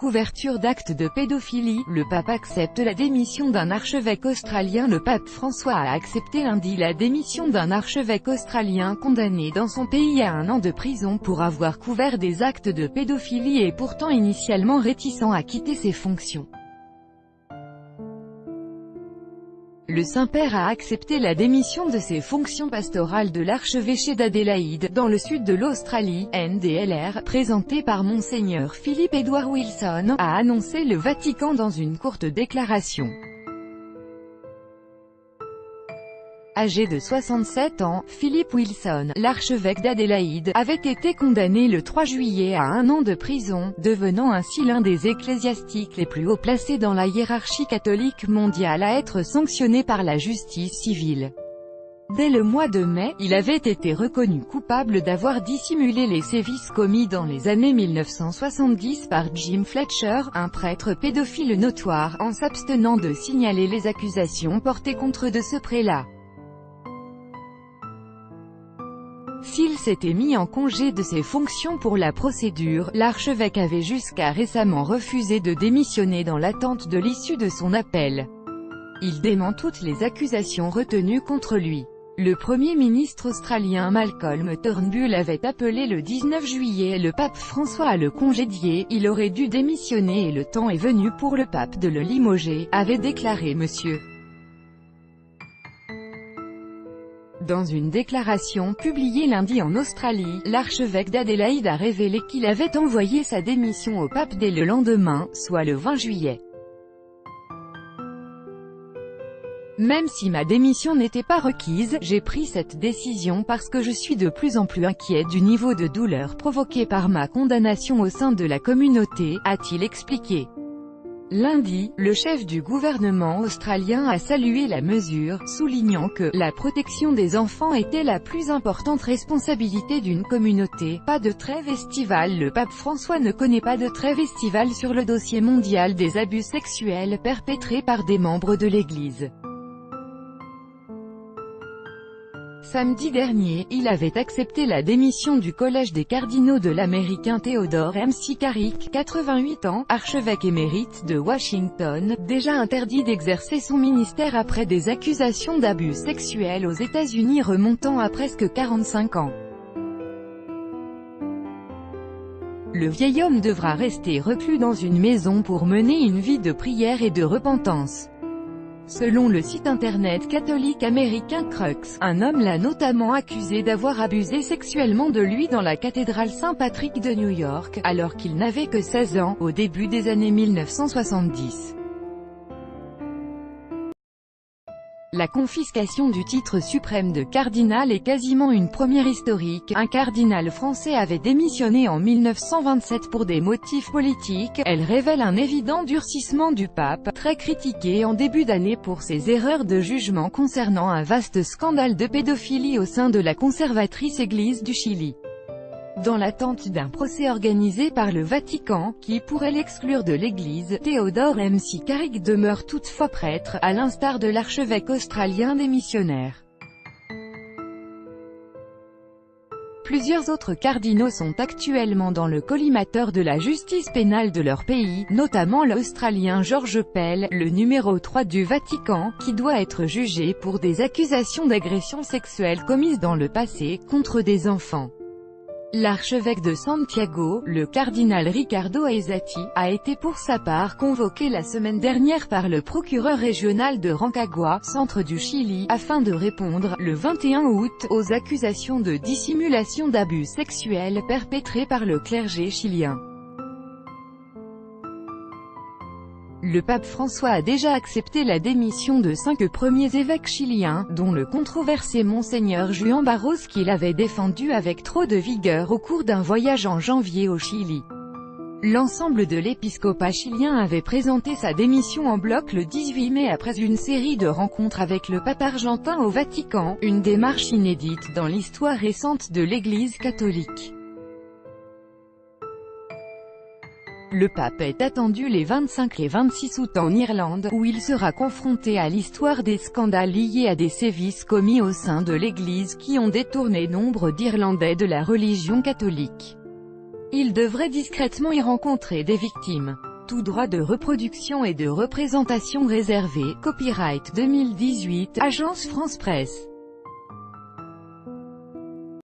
couverture d'actes de pédophilie, le pape accepte la démission d'un archevêque australien. Le pape François a accepté lundi la démission d'un archevêque australien condamné dans son pays à 1 an de prison pour avoir couvert des actes de pédophilie et pourtant initialement réticent à quitter ses fonctions. Le Saint-Père a accepté la démission de ses fonctions pastorales de l'archevêché d'Adélaïde, dans le sud de l'Australie. NDLR, présenté par Monseigneur Philip Edward Wilson, a annoncé le Vatican dans une courte déclaration. Âgé de 67 ans, Philip Wilson, l'archevêque d'Adélaïde, avait été condamné le 3 juillet à 1 an de prison, devenant ainsi l'un des ecclésiastiques les plus haut placés dans la hiérarchie catholique mondiale à être sanctionné par la justice civile. Dès le mois de mai, il avait été reconnu coupable d'avoir dissimulé les sévices commis dans les années 1970 par Jim Fletcher, un prêtre pédophile notoire, en s'abstenant de signaler les accusations portées contre de ce prélat. S'il s'était mis en congé de ses fonctions pour la procédure, l'archevêque avait jusqu'à récemment refusé de démissionner dans l'attente de l'issue de son appel. Il dément toutes les accusations retenues contre lui. Le Premier ministre australien Malcolm Turnbull avait appelé le 19 juillet le pape François à le congédier. Il aurait dû démissionner et le temps est venu pour le pape de le limoger, avait déclaré M. Dans une déclaration publiée lundi en Australie, l'archevêque d'Adélaïde a révélé qu'il avait envoyé sa démission au pape dès le lendemain, soit le 20 juillet. Même si ma démission n'était pas requise, j'ai pris cette décision parce que je suis de plus en plus inquiet du niveau de douleur provoqué par ma condamnation au sein de la communauté, a-t-il expliqué. Lundi, le chef du gouvernement australien a salué la mesure, soulignant que « la protection des enfants était la plus importante responsabilité d'une communauté. Pas de trêve estivale ». Le pape François ne connaît pas de trêve estivale sur le dossier mondial des abus sexuels perpétrés par des membres de l'Église. Samedi dernier, il avait accepté la démission du collège des cardinaux de l'américain Theodore McCarrick, 88 ans, archevêque émérite de Washington, déjà interdit d'exercer son ministère après des accusations d'abus sexuels aux États-Unis remontant à presque 45 ans. Le vieil homme devra rester reclus dans une maison pour mener une vie de prière et de repentance. Selon le site internet catholique américain Crux, un homme l'a notamment accusé d'avoir abusé sexuellement de lui dans la cathédrale Saint-Patrick de New York, alors qu'il n'avait que 16 ans, au début des années 1970. La confiscation du titre suprême de cardinal est quasiment une première historique. Un cardinal français avait démissionné en 1927 pour des motifs politiques. Elle révèle un évident durcissement du pape, très critiqué en début d'année pour ses erreurs de jugement concernant un vaste scandale de pédophilie au sein de la conservatrice Église du Chili. Dans l'attente d'un procès organisé par le Vatican, qui pourrait l'exclure de l'Église, Theodore McCarrick demeure toutefois prêtre, à l'instar de l'archevêque australien démissionnaire. Plusieurs autres cardinaux sont actuellement dans le collimateur de la justice pénale de leur pays, notamment l'Australien George Pell, le numéro 3 du Vatican, qui doit être jugé pour des accusations d'agression sexuelle commises dans le passé, contre des enfants. L'archevêque de Santiago, le cardinal Ricardo Aizati, a été pour sa part convoqué la semaine dernière par le procureur régional de Rancagua, centre du Chili, afin de répondre, le 21 août, aux accusations de dissimulation d'abus sexuels perpétrés par le clergé chilien. Le pape François a déjà accepté la démission de 5 premiers évêques chiliens, dont le controversé Monseigneur Juan Barros qu'il avait défendu avec trop de vigueur au cours d'un voyage en janvier au Chili. L'ensemble de l'épiscopat chilien avait présenté sa démission en bloc le 18 mai après une série de rencontres avec le pape argentin au Vatican, une démarche inédite dans l'histoire récente de l'Église catholique. Le pape est attendu les 25 et 26 août en Irlande, où il sera confronté à l'histoire des scandales liés à des sévices commis au sein de l'Église qui ont détourné nombre d'Irlandais de la religion catholique. Il devrait discrètement y rencontrer des victimes. Tout droit de reproduction et de représentation réservé. Copyright 2018, Agence France Presse.